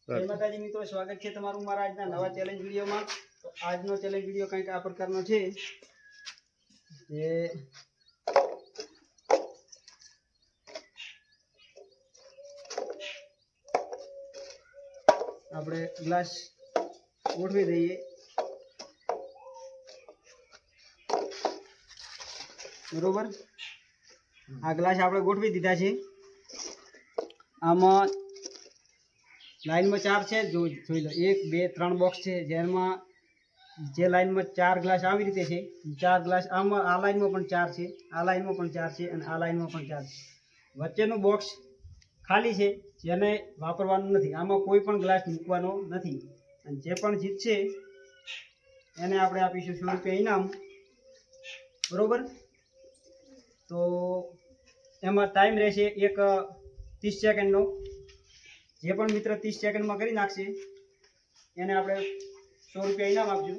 જય માતાજી મિત્રો, સ્વાગત છે તમારું મારા આજના નવા ચેલેન્જ વિડીયોમાં। તો આજનો ચેલેન્જ વિડીયો કંઈક આ પ્રકારનો છે કે આપણે ગ્લાસ ગોઠવી દઈએ, બરોબર। આ ગ્લાસ આપણે ગોઠવી દીધા છે। આમાં લાઈનમાં 4 છે, જોઈ લો 1 2 3 બોક્સ છે, જેમાં જે લાઈનમાં 4 ગ્લાસ આવી રીતે છે, 4 ગ્લાસ આમાં આ લાઈનમાં પણ 4 છે, આ લાઈનમાં પણ 4 છે અને આ લાઈનમાં પણ 4 છે। વચ્ચેનું બોક્સ ખાલી છે, જેને વાપરવાનું નથી, આમાં કોઈ પણ ગ્લાસ મૂકવાનો નથી અને જે પણ જીતશે એને આપણે આપીશું 100 રૂપિયા ઇનામ, બરોબર। તો એમાં ટાઈમ રહેશે એક 30 સેકન્ડનો। જે પણ મિત્ર 30 સેકન્ડમાં કરી નાખશે એને આપણે 100 રૂપિયા ઇનામ આપશું।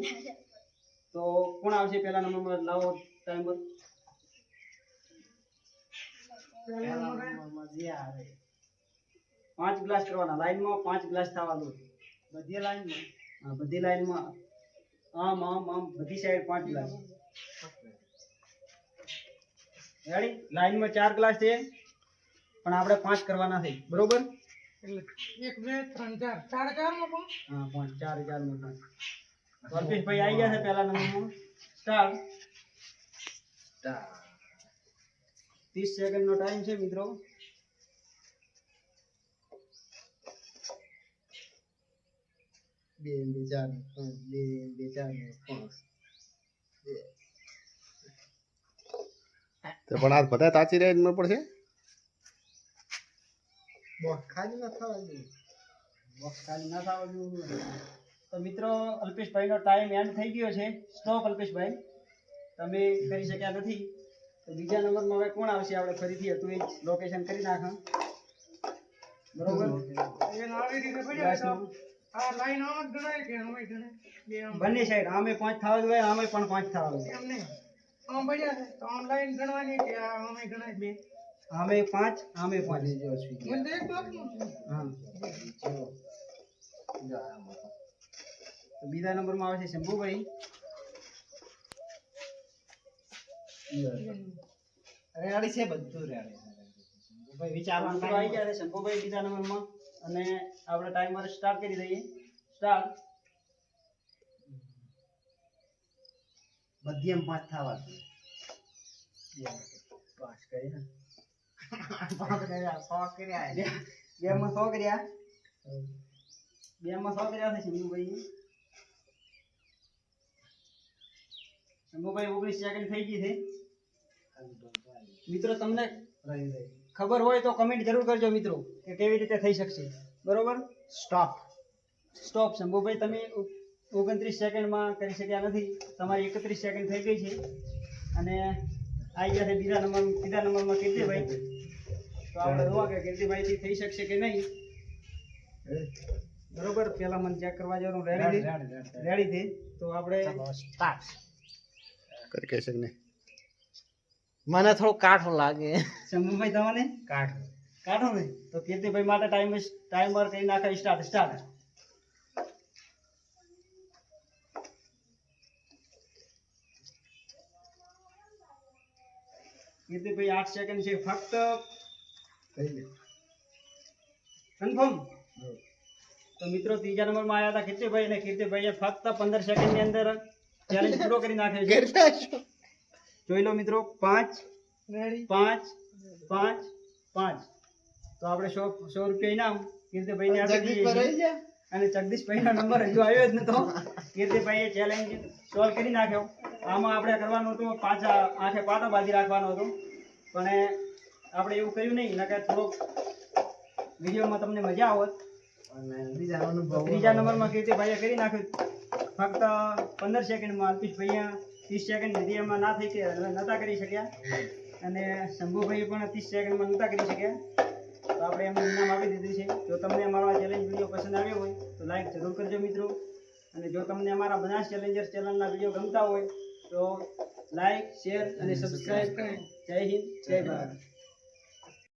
તો કોણ આવશે પહેલા નંબરમાં? લાવો ટાઈમર। પાંચ ગ્લાસ કરવાના, લાઈનમાં 5 ગ્લાસ થવા દો, બધી લાઈનમાં। હા, બધી લાઈનમાં આમ આમ આમ બધી સાઈડ 5 ગ્લાસ। રેડી? લાઈનમાં 4 ગ્લાસ છે પણ આપણે 5 કરવાના છે, બરોબર? 1 2 3 4 4 માં હા 5 4 4 માં 5। અલ્પેશ ભાઈ આવી ગયા છે પહેલા નંબરમાં। સ્ટાર્ટ। 30 સેકન્ડનો ટાઈમ છે મિત્રો। બે બે ચાર પાંચ બે બે ચાર પાંચ તો પણ આ બધા તાચી રહે ન પડશે બોક્સ ખાલી ના થવા જોઈએ, બોક્સ ખાલી ના થવા જોઈએ। તો મિત્રો અલ્પેશભાઈનો ટાઈમ એન્ડ થઈ ગયો છે। સ્ટોપ અલ્પેશભાઈ, તમે કરી શક્યા નથી। તો બીજા નંબરમાં હવે કોણ આવશે? આપણે ફરીથી હતું એ લોકેશન કરી નાખા, બરોબર? એ આવી રીતે પડ્યા તો આ લાઈન આમ જ ગણાય કે આમ ગણાય? બે આમ બંને સાઈડ આમે 5 થવા જોઈએ, આમે પણ 5 થવા જોઈએ। એમ નહીં, આમ પડ્યા છે તો આમ લાઈન ગણવાની કે આમ ગણાય? બે આમે 5 આમે 5। જો સ્વીટ મને તો એક બોક્સનું છે। હા, જો આમાં તો બીજા નંબરમાં આવે છે શંભુભાઈ। રેડી છે, બધું રેડી છે ભાઈ। વિચારવાનું મિત્રો આવી ગયા છે શંભુભાઈ બીજા નંબરમાં અને આપણે ટાઈમર સ્ટાર્ટ કરી દઈએ। સ્ટાર્ટ। બધી એમ 5 થવા જોઈએ, 5 કર્યા 5 કર્યા બે માં 100 કર્યા, બે માં 100 કર્યા છે શંભુભાઈ। શંભુભાઈ 19 સેકન્ડ થઈ ગઈ છે। મિત્રો તમને ખબર હોય તો કમેન્ટ જરૂર કરજો મિત્રો કે કેવી રીતે થઈ શકશે, બરોબર? Stop stop. શંભુભાઈ તમે 29 સેકન્ડમાં કરી શક્યા નથી, તમારી 31 સેકન્ડ થઈ ગઈ છે અને આવી ગયા છે બીજા નંબરમાં કીર્તિભાઈ। તો આપણે જોવા કે કીર્તિભાઈથી થઈ શકશે કે નહીં, બરોબર? પહેલા મને ચેક કરવા જવાનું રેડી છે, તો આપણે સ્ટાર્ટ કરી કહેશે કે નહીં મને થોડું કાઠું લાગે, શંભુભાઈ તમને કાઠું કાઢો ને, તો કીર્તિભાઈ માટે ટાઈમર કરી નાખે। સ્ટાર્ટ। કીર્તિભાઈ 8 સેકન્ડ છે ફક્ત, થઈ ગયું। કન્ફર્મ। તો મિત્રો ત્રીજા નંબરમાં આવ્યા હતા કીર્તિભાઈ અને કીર્તિભાઈએ ફક્ત 15 સેકન્ડની અંદર ચેલેન્જ પૂરો કરી નાખ્યો છે। જોઈ લો મિત્રો, 5 રેડી 5 5 5। તો આપણે 100 રૂપિયા ઇનામ કીર્તિભાઈને આપી દઈએ છીએ અને જગદીશભાઈનો નંબર હજુ આવ્યો જ નતો। કીર્તિભાઈએ ચેલેન્જ સોલ્વ કરી નાખ્યો। આમાં આપણે કરવાનું હતું પાછા આંખે પાટો બાંધી રાખવાનો હતો, પણ આપણે એવું કર્યું નહીં, નકર થોડોક વિડીયોમાં તમને મજા આવત। અને બીજા અનુભવ ત્રીજા નંબરમાં કીર્તિભાઈએ કરી નાખ્યું ફક્ત 15 સેકન્ડમાં। અલ્પેશભાઈએ 30 સેકન્ડ લીધી, એમાં ના થઈ કે નહોતા કરી શક્યા અને શંભુભાઈએ પણ 30 સેકન્ડમાં નહોતા કરી શક્યા। તો આપણે એમને ઇનામ આપી દીધું છે। જો તમને અમારો આ ચેલેન્જ વિડીયો પસંદ આવ્યો હોય તો લાઈક જરૂર કરજો મિત્રો, અને જો તમને અમારા બનાસ ચેલેન્જર્સ ચેનલના વિડીયો ગમતા હોય તો લાઈક શેર અને સબસ્ક્રાઈબ કરો। જય હિન્દ, જય ભારત।